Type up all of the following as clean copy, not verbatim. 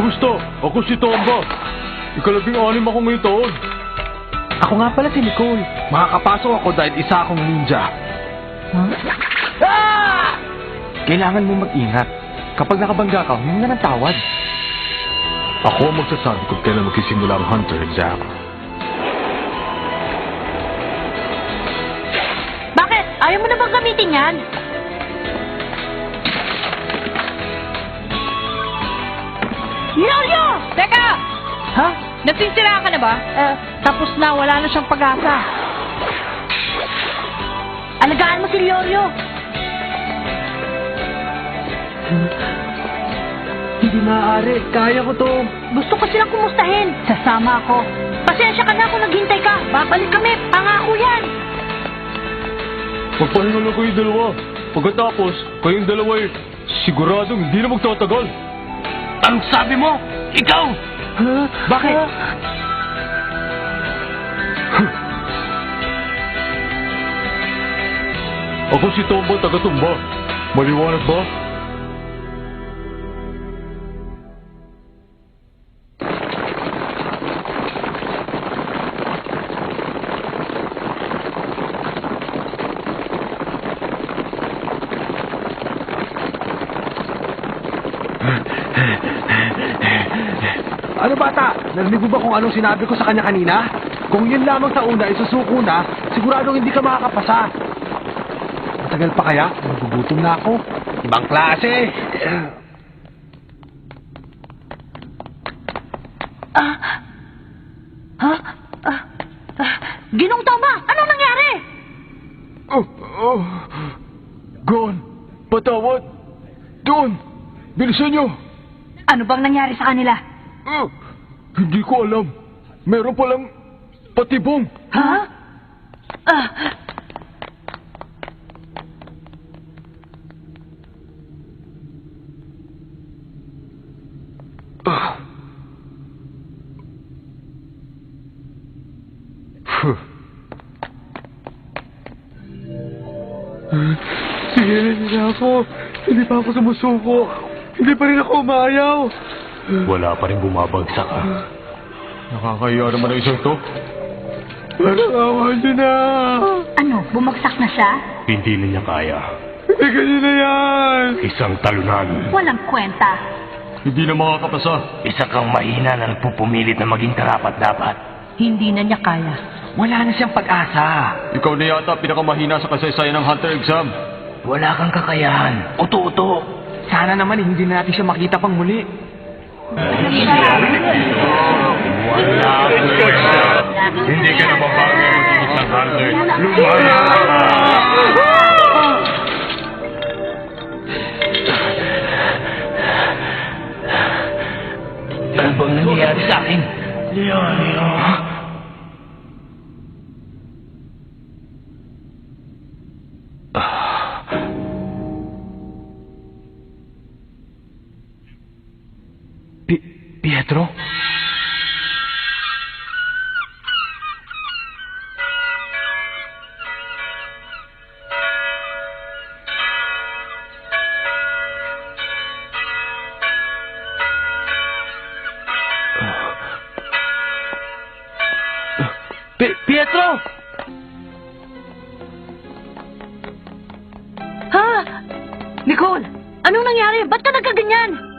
Kumusta? Ako si Tomba. Ikalabing-anim ako ngayong taon. Ako nga pala si Nicole. Makakapasok ako dahil isa akong ninja. Huh? Ah! Kailangan mo mag-ingat. Kapag nakabangga ka, humingi na ng tawad. Ako ang magsasabi kung kailan magsisimula ang hunter exam. Bakit? Ayaw mo na bang gamitin yan? Yolyo! Teka! Ha? Nagsinsira ka na ba? Tapos na. Wala na siyang pag-asa. Alagaan mo si Yolyo. Hindi maaari. Kaya ko to. Gusto ko silang kumustahin. Sasama ako. Pasensya ka na kung naghintay ka. Babalik kami. Pangako yan. Magpahinga lang kayong dalawa. Pagkatapos, kayong dalawa siguradong hindi na magtatagal. Anong sabi mo? Ikaw! Huh? Bakit? Ako si Tomba, taga-tumba. Maliwanag ba? Ano bata? Narinig mo ba kung anong sinabi ko sa kanya kanina? Kung yun lamang sa una, isusuko na, siguradong hindi ka makakapasa. Matagal pa kaya? Nagugutom na ako. Ibang klase. Ginong Toma, anong nangyari? Gon, patawad. Doon, bilisan nyo. Ano bang nangyari sa kanila? Hindi ko alam. Meron palang patibong. Ha? Sigilan niya ako. Hindi pa ako sumusuko. Hindi pa rin ako umayaw. Wala pa rin bumabagsak Nakakahiya naman ang isang to. Parang awa niyo na. Ano, bumagsak na siya? Hindi na niya kaya. Hindi ganyan na yan. Isang talunan. Walang kwenta. Hindi na makakapasa. Isa kang mahina na nagpupumilit na maging karapat-dapat. Hindi na niya kaya. Wala na siyang pag-asa. Ikaw na yata pinakamahina sa kasaysayan ng hunter exam. Wala kang kakayahan. Uto-uto. Sana naman hindi na natin siya makita pang muli. Wala Hindi ka na babago maging isang hunter. Lumaya Ano bang nangyayari sa akin? Leonio. Pietro? Pietro! Ha? Nicole, anong nangyari? Ba't ka nagkaganyan?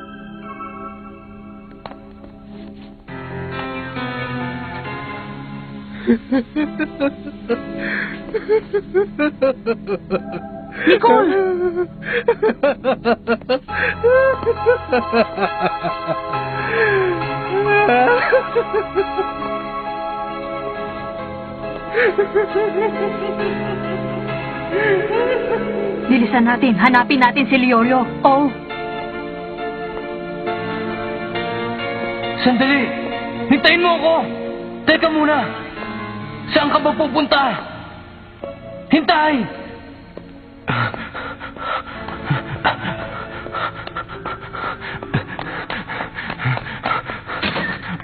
Nicole! Bilisan natin. Hanapin natin si Leolio. Oh. Sandali! Hintayin mo ako! Teka muna! Saan ka ba pupunta? Hintay!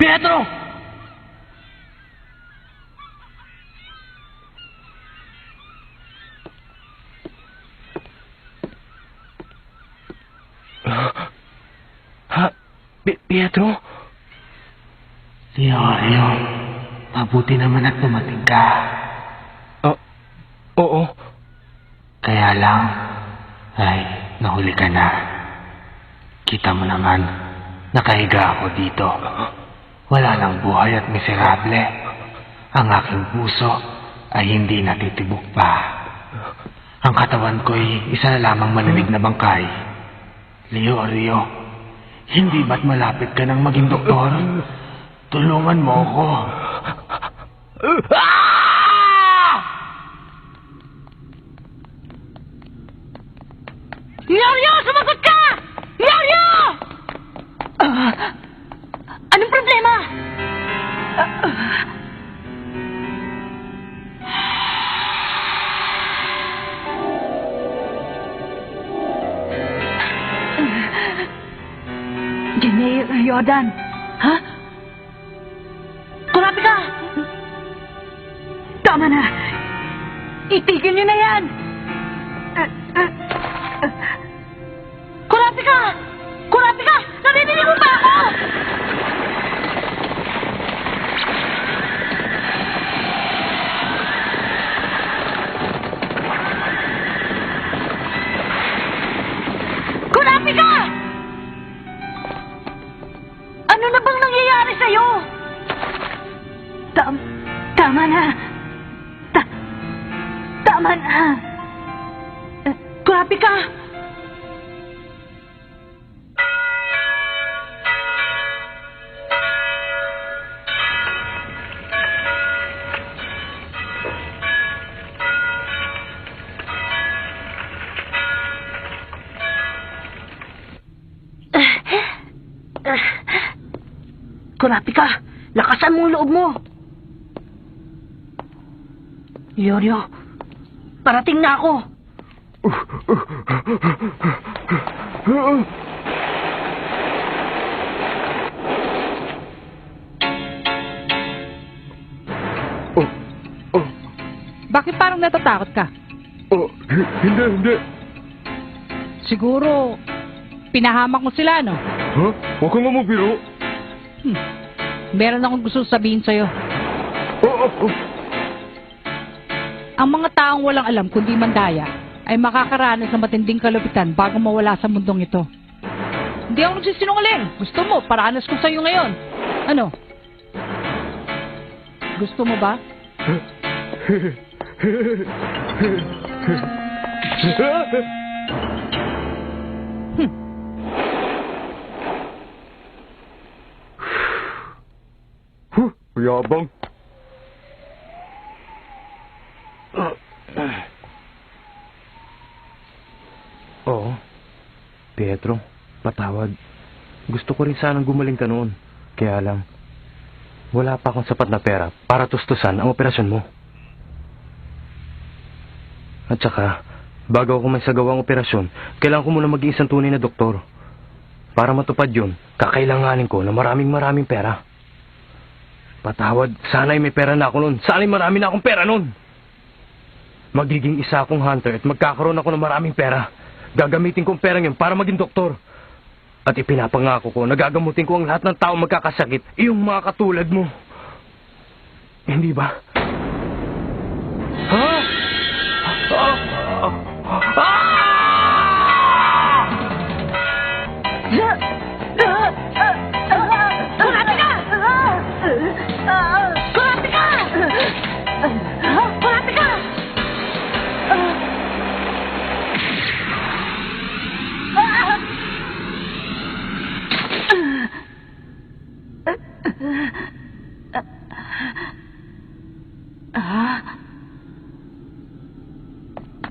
Pietro! Pietro? Leorio, mabuti naman at dumating ka. Oo. Kaya lang, ay, nahuli ka na. Kita mo naman, nakahiga ako dito. Wala nang buhay at miserable. Ang aking puso ay hindi natitibok pa. Ang katawan ko'y isa na lamang malamig na bangkay. Leorio, hindi ba't malapit ka nang maging doktor? Tulungan mo ako. Leorio, sumagot ka! Leorio! Anong problema? Jenny Riordan. Ha? Kurapi ka! Tama na! Itigil niyo na yan! Kurapi ka! Kurapi ka! Narinig mo ba ako? Kurapi ka! Ano na bang nangyayari sa'yo? Tama na. Tama na. Kurapi ka! Kurapi ka! Lakasan mo ang loob mo! Leorio, parating na ako! Bakit parang natatakot ka? Hindi. Siguro, pinahamak mo sila, no? Ha? Huwag kang mamabiro. Meron akong gusto sabihin sa'yo. Oo. Ang mga taong walang alam kundi mandaya ay makakaranas ng matinding kalupitan bago mawala sa mundong ito. Hindi ako nagsisinungaling. Gusto mo, paranas ko sa'yo ngayon. Ano? Gusto mo ba? Yabang. Oo. Pietro, patawad. Gusto ko rin sanang gumaling ka noon. Kaya lang, wala pa akong sapat na pera para tustusan ang operasyon mo. At saka, bago ako may sagawang operasyon, kailangan ko muna maging isang tunay na doktor. Para matupad yun, kakailanganin ko na maraming pera. Patawad, sana'y may pera na ako noon. Sana'y marami na akong pera noon. Magiging isa akong hunter at magkakaroon ako ng maraming pera. Gagamitin ko ang perang yun para maging doktor. At ipinapangako ko na gagamutin ko ang lahat ng tao magkakasakit, iyong mga katulad mo. Hindi ba? Ha? Kurapi ka! Kurapi ka! Kurapi ka!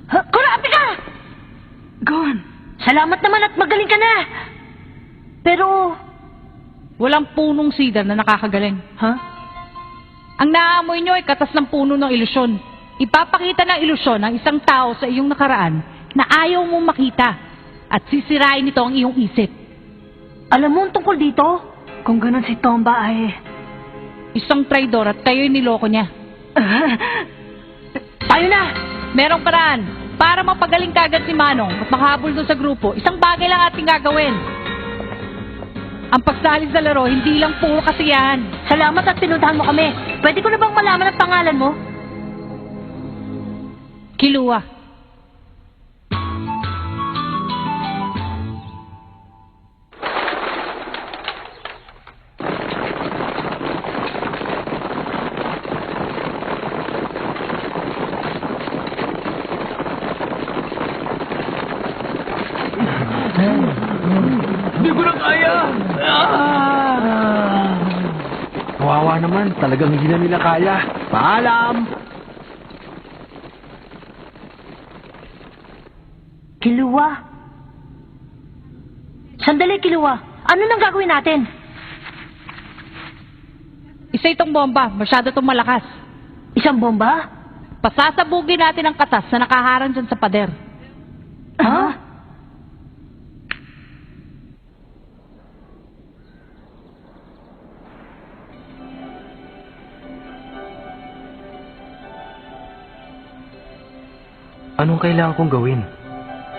Kurapi ka! Gon, salamat naman at magaling ka na. Pero, Walang punong sida na nakakagaling. ha? Ang naaamoy nyo ay katas ng puno ng ilusyon. Ipapakita ng ilusyon ng isang tao sa iyong nakaraan na ayaw mong makita at sisirain nito ang iyong isip. Alam mo ang tungkol dito? Kung ganun si Tomba ay... Isang traidor at kayo'y niloko niya. Tayo na! Merong paraan para mapagaling kagad si Manong at makahabol doon sa grupo. Isang bagay lang ating gagawin. Ang pagsali sa laro, hindi lang puro kasiyahan. Salamat at pinuntahan mo kami. Pwede ko na bang malaman ang pangalan mo? Kilua. Hindi ko na kaya! Kawawa naman, talagang hindi na nila kaya. Paalam! Kilua. Sandali, Kilua. Ano nang gagawin natin? Isa itong bomba, masyado itong malakas. Isang bomba? Pasasabugin natin ang katas na nakaharang dyan sa pader. Ha? Anong kailangan kong gawin?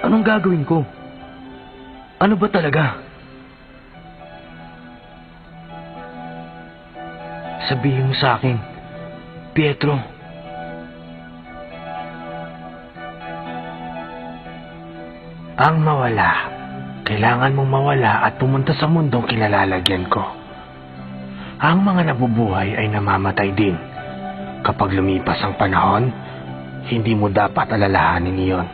Anong gagawin ko? Ano ba talaga? Sabihin mo sa akin, Pietro. Ang mawala. Kailangan mong mawala at pumunta sa mundong kinalalagyan ko. Ang mga nabubuhay ay namamatay din. Kapag lumipas ang panahon, hindi mo dapat alalahanin iyon.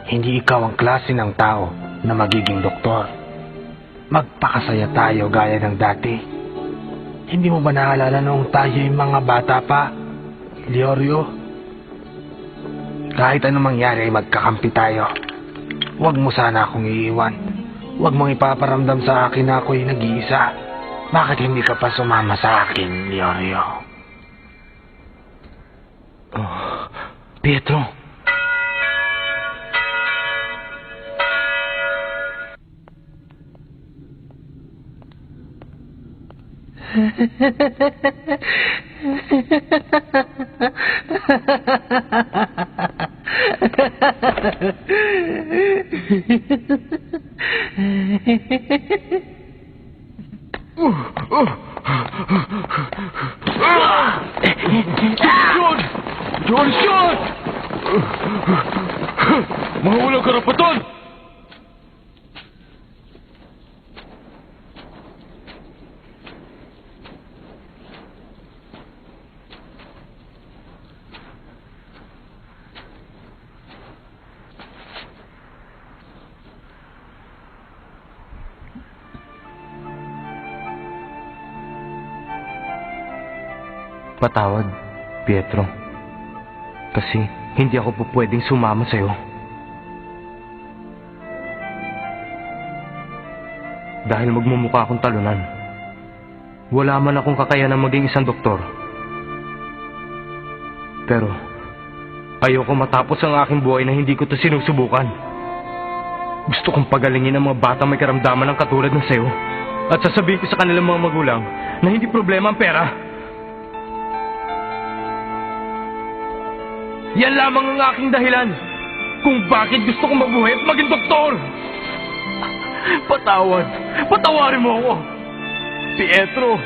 Hindi ikaw ang klase ng tao na magiging doktor. Magpakasaya tayo gaya ng dati. Hindi mo ba naalala noong tayo'y mga bata pa, Leorio? Kahit anong mangyari ay magkakampi tayo. Huwag mo sana akong iiwan. Huwag mong ipaparamdam sa akin na ako'y nag-iisa. Bakit hindi ka pa sumama sa akin, Leorio? Oh, Pietro. John! John! Mga walang karapatan! Patawad, Pietro. Kasi hindi ako po pwedeng sumama sa'yo. Dahil magmumukha akong talunan. Wala man akong kakayanang maging isang doktor. Pero ayoko matapos ang aking buhay na hindi ko to sinusubukan. Gusto kong pagalingin ang mga batang may karamdaman ng katulad ng sa'yo. At sasabihin ko sa kanilang mga magulang na hindi problema ang pera. Yan lamang ang aking dahilan kung bakit gusto kong mabuhay at maging doktor. Patawad. Patawarin mo ako. Pietro.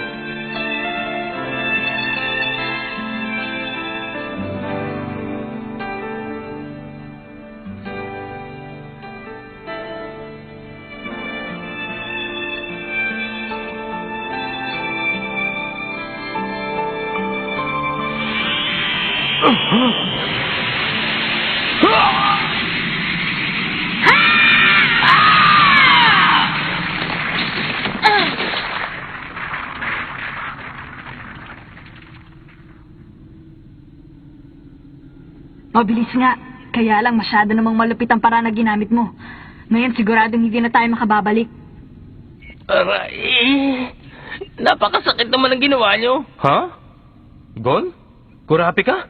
Mabilis nga. Kaya lang masyado namang malupit ang paraan na ginamit mo. Ngayon siguradong hindi na tayo makababalik. Aray! Napakasakit naman ang ginawa nyo. Ha? Gon? Kurapi ka?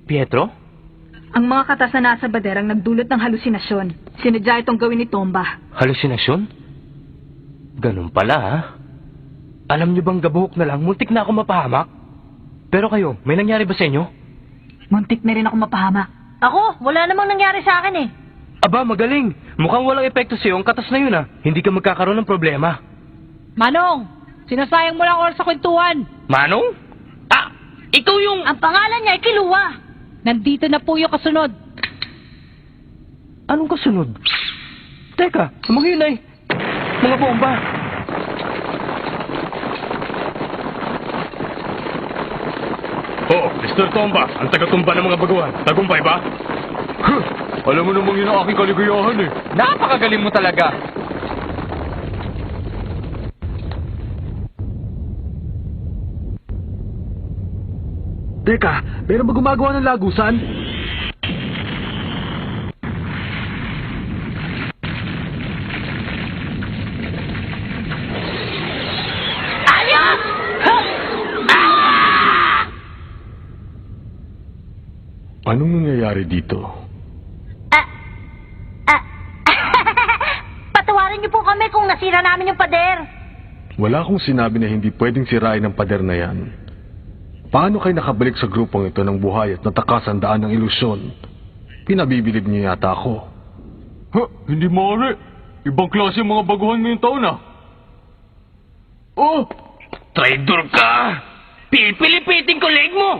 Pietro? Ang mga katas na nasa bader ang nagdulot ng halusinasyon. Sinadya itong gawin ni Tomba. Halusinasyon? Ganun pala, ha? Alam niyo bang gabuhok na lang, muntik na ako mapahamak? Pero kayo, may nangyari ba sa inyo? Muntik na rin ako mapahamak. Ako, wala namang nangyari sa akin eh. Aba, magaling. Mukhang walang epekto sa'yo ang katas na yun Hindi ka magkakaroon ng problema. Manong, sinasayang mo lang oras sa kwentuhan. Manong? Ikaw yung... Ang pangalan niya ay Kiluwa. Nandito na po yung kasunod. Anong kasunod? Teka, mga yun ay... Mga bomba. Oh, Mr. Tomba, ang taga-tumba ng mga baguhan. Tagumpay ba? Alam mo namang yun ang aking kaligayahan eh. Napakagaling mo talaga. Teka, meron ba gumagawa ng lagusan? Ayos! Anong nangyayari dito? Patawarin niyo po kami kung nasira namin yung pader. Wala akong sinabi na hindi pwedeng sirain ang pader na yan. Paano kayo nakabalik sa grupong ito ng buhay at natakasan daan ng ilusyon? Pinabibilib niyo yata ako. Hindi maaari. Ibang klase yung mga baguhan ngayong taon Oh! Traidor ka! Pipilipitin ko leg mo!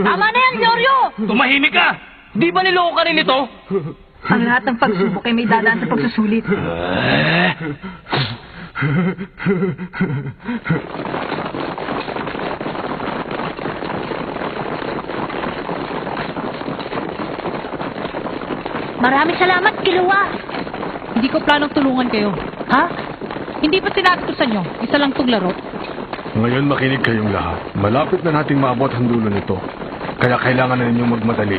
Tama na yan, Yoryo! Tumahimik ka! Di ba niloko ka rin ito? Ang lahat ng pagsubok ay may dadaan sa pagsusulit. Maraming salamat, Kiluwa. Hindi ko planong tulungan kayo. Ha? Hindi pa sinabi ko sa inyo, isa lang tong laro. Ngayon makinig kayong lahat. Malapit na nating maabot ang dulo nito. Kaya kailangan na ninyong magmadali.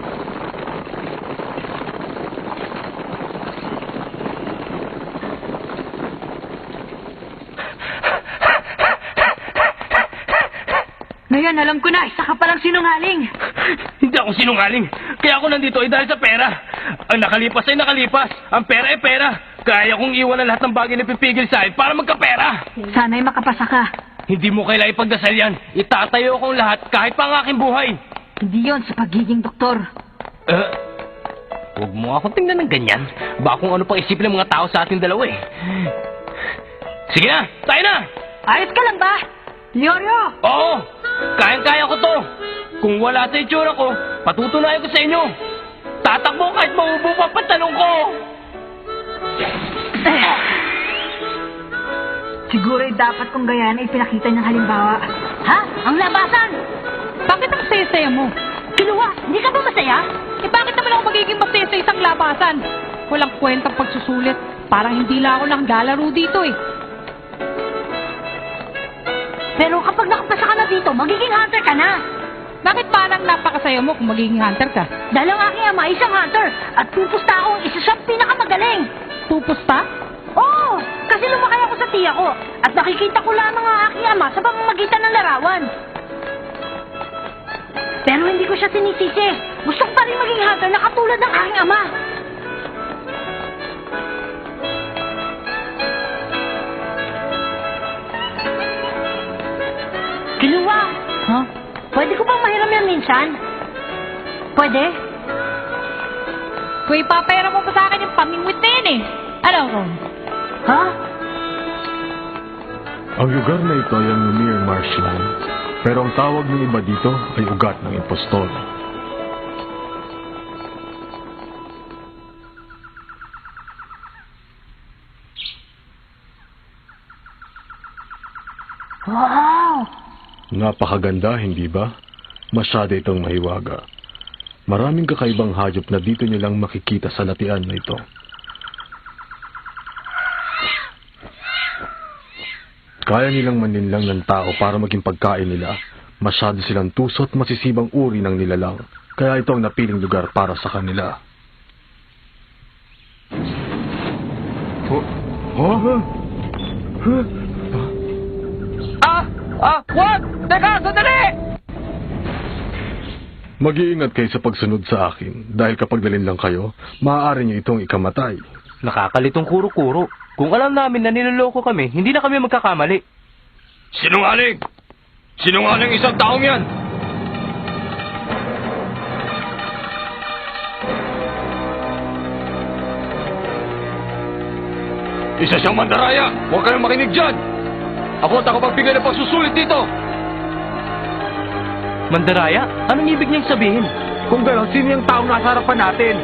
Ngayon, alam ko na, isa ka palang sinungaling. Hindi ako sinungaling. Kaya ako nandito ay dahil sa pera. Ang nakalipas ay nakalipas. Ang pera ay pera. Kaya kong iwan ang lahat ng bagay na pipigil sa akin para magkapera. Sana'y makapasa ka. Hindi mo kailangan ipagdasal yan. Itatayo ko ang lahat kahit pa ang aking buhay. Hindi yon sa pagiging doktor. Huwag mo akong tingnan ng ganyan. Baka kung ano pang isipin ng mga tao sa ating dalawa Sige na, tayo na! Ayos ka lang ba? Lioryo! Oo! Kayang-kaya ko to! Kung wala sa itsura ko, patutunayan ko sa inyo! Tatakbo kahit maubo pa pantalong ko! Siguro'y dapat kong gayaan ay pinakita niyang halimbawa. Ha? Ang labasan! Bakit ang saya-saya mo? Kiluwa, hindi ka ba masaya? Bakit naman ako magiging masaya sa isang labasan? Walang kwentang pagsusulit. Parang hindi lang ako nanggalaro dito Pero kapag nakapasa ka na dito, magiging hunter ka na. Bakit parang napakasaya mo kung magiging hunter ka? Dahil ang aking ama ay isang hunter at pupusta akong isa siyang pinakamagaling. Pupus pa? Oo! Kasi lumakay ako sa tiya ko at nakikita ko lamang ang aking ama sa pamamagitan ng larawan. Pero hindi ko siya sinisisi. Gusto ko pa rin maging hunter na katulad ng aking ama. Kiluwa! Huh? Pwede ko bang mahiram yan minsan? Pwede? Kung ipapayara mo pa sa akin yung pamingwit na yan Ano, Ron? Ha? Ang lugar na ito ay ang Lumir Marshland. Pero ang tawag ng iba dito ay ugat ng impostol. Wow! Napakaganda, hindi ba? Masyado itong mahiwaga. Maraming kakaibang hayop na dito nilang makikita sa latian na ito. Kaya nilang maninlang ng tao para maging pagkain nila. Masyado silang tuso at masisibang uri ng nilalang. Kaya ito ang napiling lugar para sa kanila. Wag! Teka, sandali! Mag-iingat kayo sa pagsunod sa akin dahil kapag dalhin lang kayo, maaari niyo itong ikamatay. Nakakalitong kuro-kuro. Kung alam namin na niloloko kami, hindi na kami magkakamali. Sinungaling! Sinungaling isang taong yan! Isa siyang mandaraya! Huwag kayong makinig dyan! Ako at ako magbigay ng pagsusulit dito! Mandaraya? Anong ibig niyang sabihin? Kung gano'n, sino yung taong nasa harapan natin?